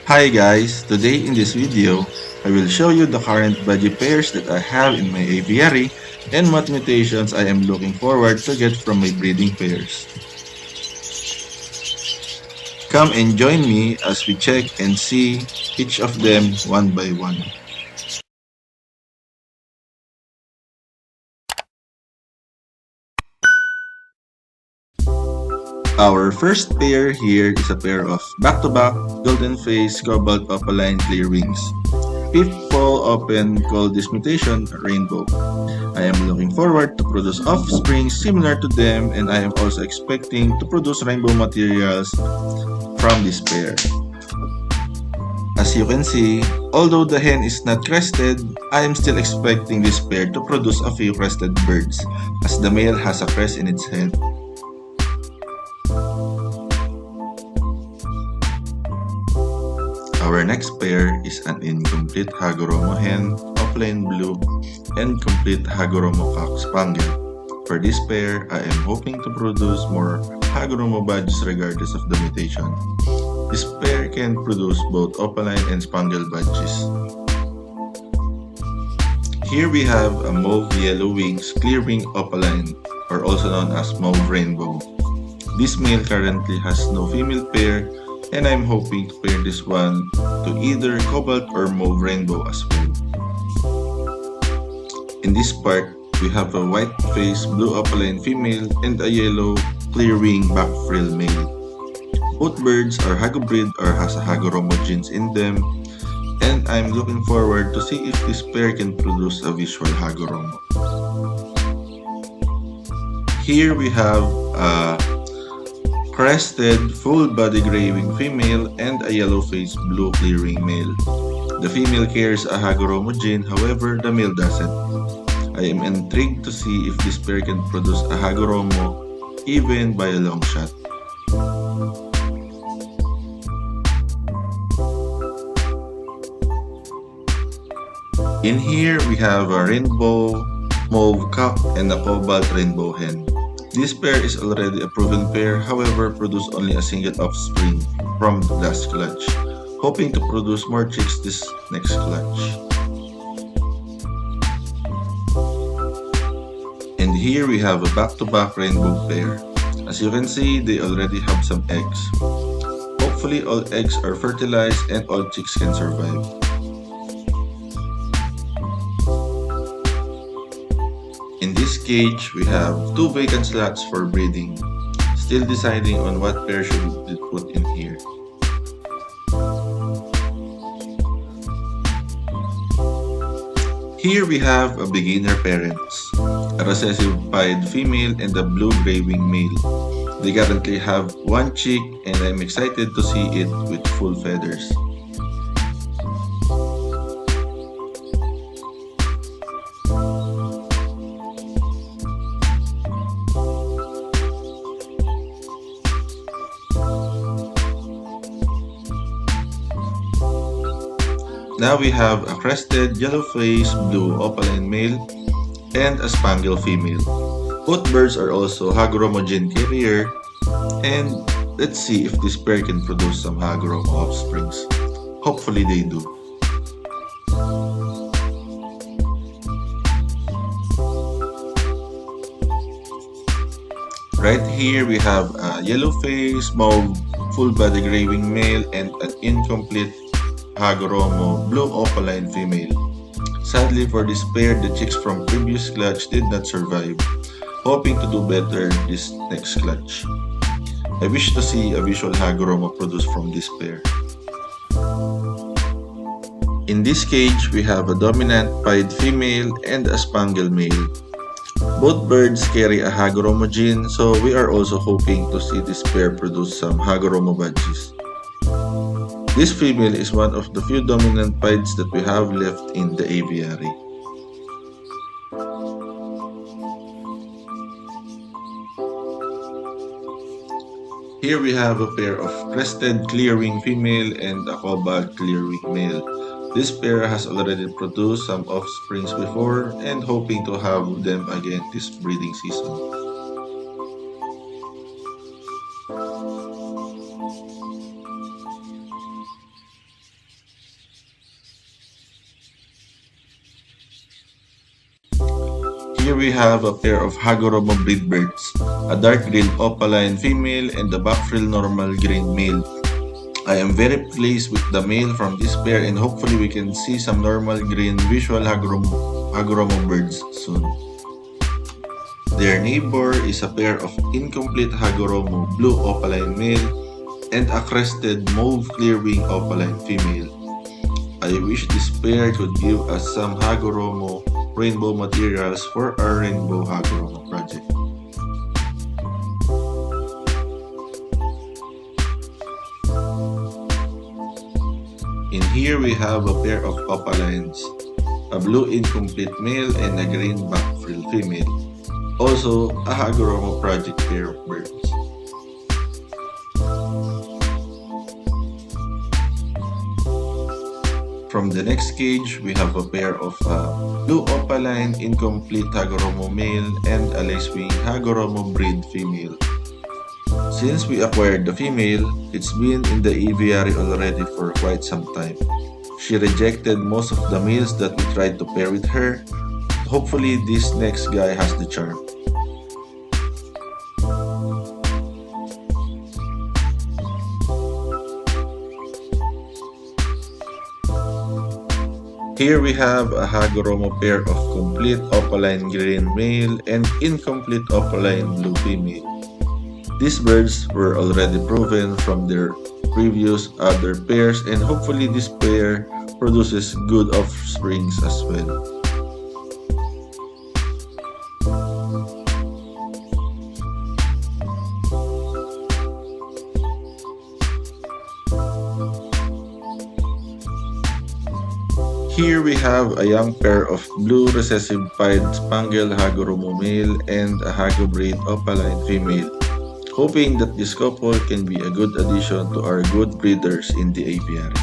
Hi guys, today in this video, I will show you the current budgie pairs that I have in my aviary and what mutations I am looking forward to get from my breeding pairs. Come and join me as we check and see each of them one by one. Our first pair here is a pair of back-to-back golden face cobalt opaline clear wings. People often call this mutation rainbow. I am looking forward to produce offspring similar to them, and I am also expecting to produce rainbow materials from this pair. As you can see, although the hen is not crested, I am still expecting this pair to produce a few crested birds, as the male has a crest in its head. Our next pair is an incomplete Hagoromo hen, offline blue, and complete Hagoromo cock spaniel. For this pair, I am hoping to produce more Hagoromo badges regardless of the mutation. This pair can produce both opaline and spangled badges. Here we have a mauve yellow wings clear wing opaline, or also known as mauve rainbow. This male currently has no female pair, and I'm hoping to pair this one to either cobalt or mauve rainbow as well. In this part, we have a white face blue opaline female and a yellow clear wing back frill male. Both birds are hagobreed or has a Hagoromo genes in them, and I'm looking forward to see if this pair can produce a visual Hagoromo. Here we have a crested full body gray wing female and a yellow face blue clear wing male. The female carries a Hagoromo gene, however the male doesn't. I am intrigued to see if this pair can produce a Hagoromo even by a long shot. In here, we have a rainbow mauve cock and a cobalt rainbow hen. This pair is already a proven pair, however produced only a single offspring from the last clutch, hoping to produce more chicks this next clutch. And here we have a back-to-back rainbow pair. As you can see, they already have some eggs. Hopefully all eggs are fertilized and all chicks can survive. In this cage, we have 2 vacant slots for breeding. Still deciding on what pair should be put in here. Here we have a beginner parents, a recessive pied female and a blue-gray wing male. They currently have 1 chick and I'm excited to see it with full feathers. Now we have a crested yellow-faced blue opaline male and a spangled female. Both birds are also Hagoromo gene carrier, and let's see if this pair can produce some Hagoromo offsprings. Hopefully they do. Right here we have a yellow-faced mauve full-body gray wing male and an incomplete Hagoromo blue opaline female. Sadly for this pair, the chicks from previous clutch did not survive. Hoping to do better this next clutch. I wish to see a visual Hagoromo produced from this pair. In this cage, we have a dominant pied female and a spangled male. Both birds carry a Hagoromo gene, so we are also hoping to see this pair produce some Hagoromo badges. This female is one of the few dominant pieds that we have left in the aviary. Here we have a pair of crested clear wing female and a cobalt clear wing male. This pair has already produced some offsprings before and hoping to have them again this breeding season. Here we have a pair of Hagoromo breed birds, a dark green opaline female and a back frill normal green male. I am very pleased with the male from this pair and hopefully we can see some normal green visual Hagoromo birds soon. Their neighbor is a pair of incomplete Hagoromo blue opaline male and a crested mauve clear wing opaline female. I wish this pair could give us some Hagoromo rainbow materials for our rainbow Hagoromo project. In here we have a pair of opalines, a blue incomplete male and a green back frill female. Also, a Hagoromo project pair of birds. From the next cage, we have a pair of blue opaline incomplete Hagoromo male and a lacewing Hagoromo breed female. Since we acquired the female, it's been in the aviary already for quite some time. She rejected most of the males that we tried to pair with her. Hopefully this next guy has the charm. Here we have a Hagoromo pair of complete opaline green male and incomplete opaline blue female. These birds were already proven from their previous other pairs and hopefully this pair produces good offsprings as well. Here we have a young pair of blue recessive pied spangled Hagoromo male and a Hagobreed opaline female, hoping that this couple can be a good addition to our good breeders in the apiary.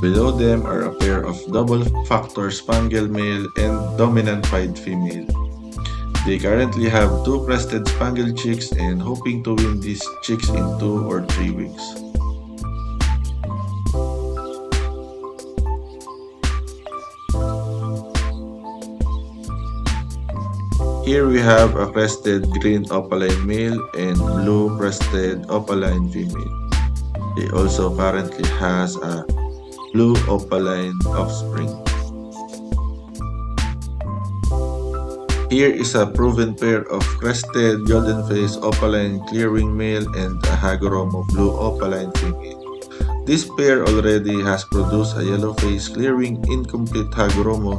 Below them are a pair of double factor spangled male and dominant pied female. They currently have 2 crested spangled chicks and hoping to win these chicks in 2 or 3 weeks. Here we have a crested green opaline male and blue crested opaline female. They also currently has a blue opaline offspring. Here is a proven pair of crested golden face opaline clearwing male and a Hagoromo blue opaline female. This pair already has produced a yellow face clearwing incomplete Hagoromo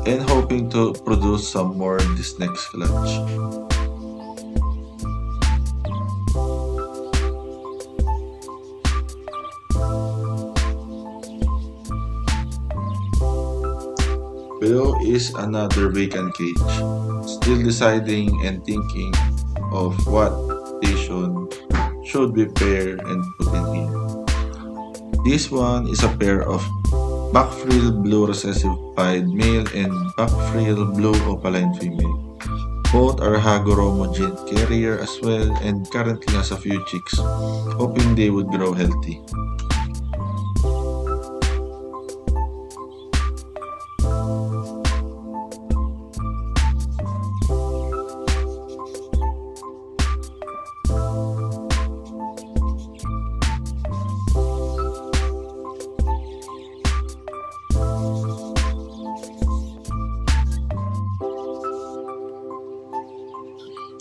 and hoping to produce some more this next clutch. Below is another vacant cage. Still deciding and thinking of what station should be paired and put in here. This one is a pair of back frill blue recessive pied male and back frill blue opaline female. Both are Hagoromo gene carrier as well and currently has a few chicks, hoping they would grow healthy.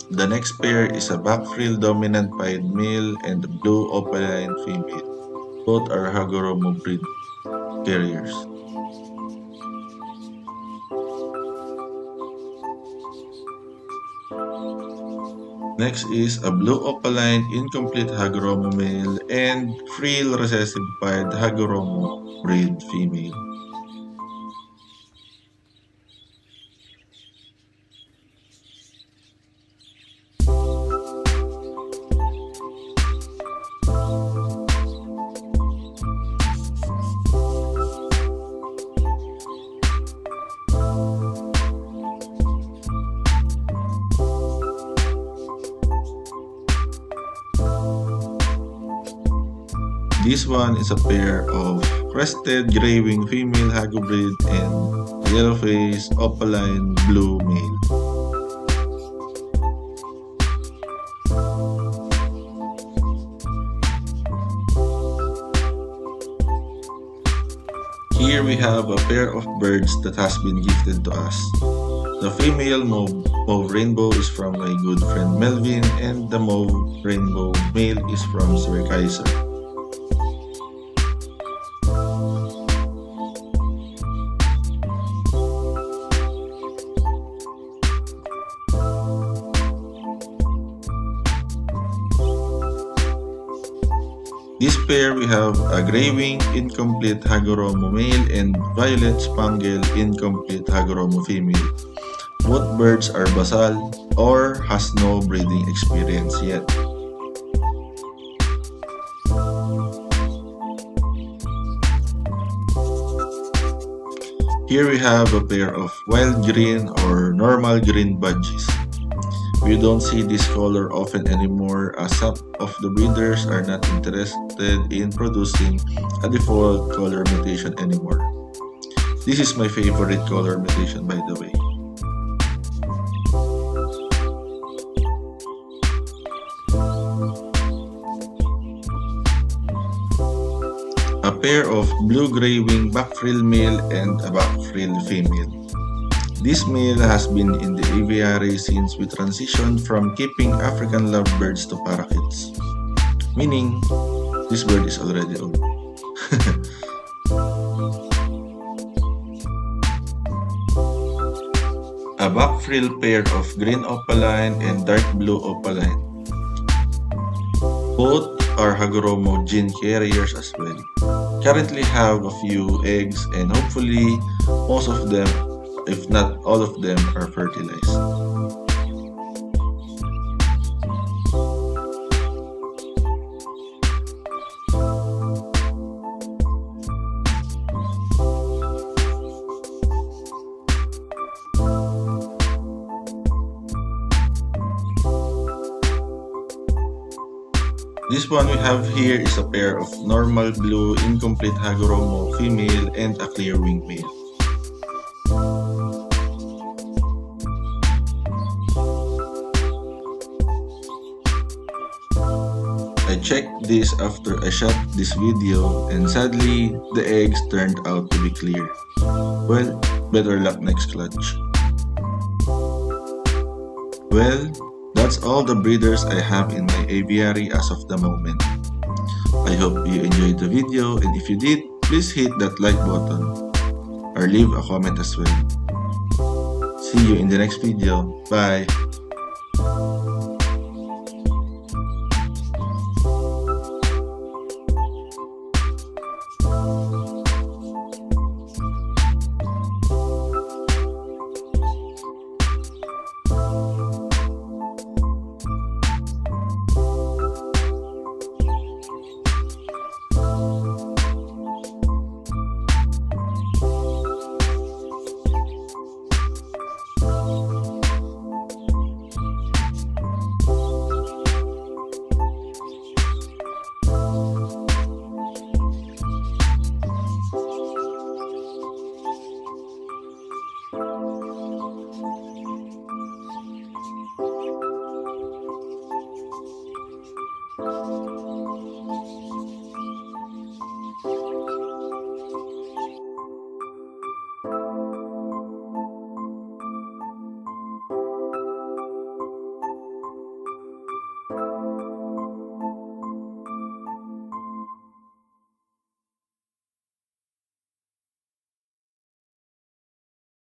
The next pair is a back frill dominant pied male and a blue opaline female. Both are Hagoromo breed carriers. Next is a blue opaline incomplete Hagoromo male and frill recessive pied Hagoromo breed female. This one is a pair of crested gray-wing female hagobreed and a yellow-faced opaline blue male. Here we have a pair of birds that has been gifted to us. The female mauve rainbow is from my good friend Melvin, and the mauve rainbow male is from Sir Kaiser. This pair we have a gray-wing incomplete Hagoromo male and violet spangle incomplete Hagoromo female. Both birds are basal or has no breeding experience yet. Here we have a pair of wild green or normal green budgies. We don't see this color often anymore as some of the breeders are not interested in producing a default color mutation anymore. This is my favorite color mutation, by the way. A pair of blue-gray wing backfrill male and a backfrill female. This male has been in the aviary since we transitioned from keeping African lovebirds to parakeets. Meaning, this bird is already old. A backfrill pair of green opaline and dark blue opaline. Both are Hagoromo gene carriers as well. Currently have a few eggs and hopefully most of them, if not all of them, are fertilized. This one we have here is a pair of normal blue incomplete Hagoromo female and a clear wing male. I checked this after I shot this video and sadly the eggs turned out to be clear. Well, better luck next clutch. Well, that's all the breeders I have in my aviary as of the moment. I hope you enjoyed the video, and if you did, please hit that like button or leave a comment as well. See you in the next video. Bye!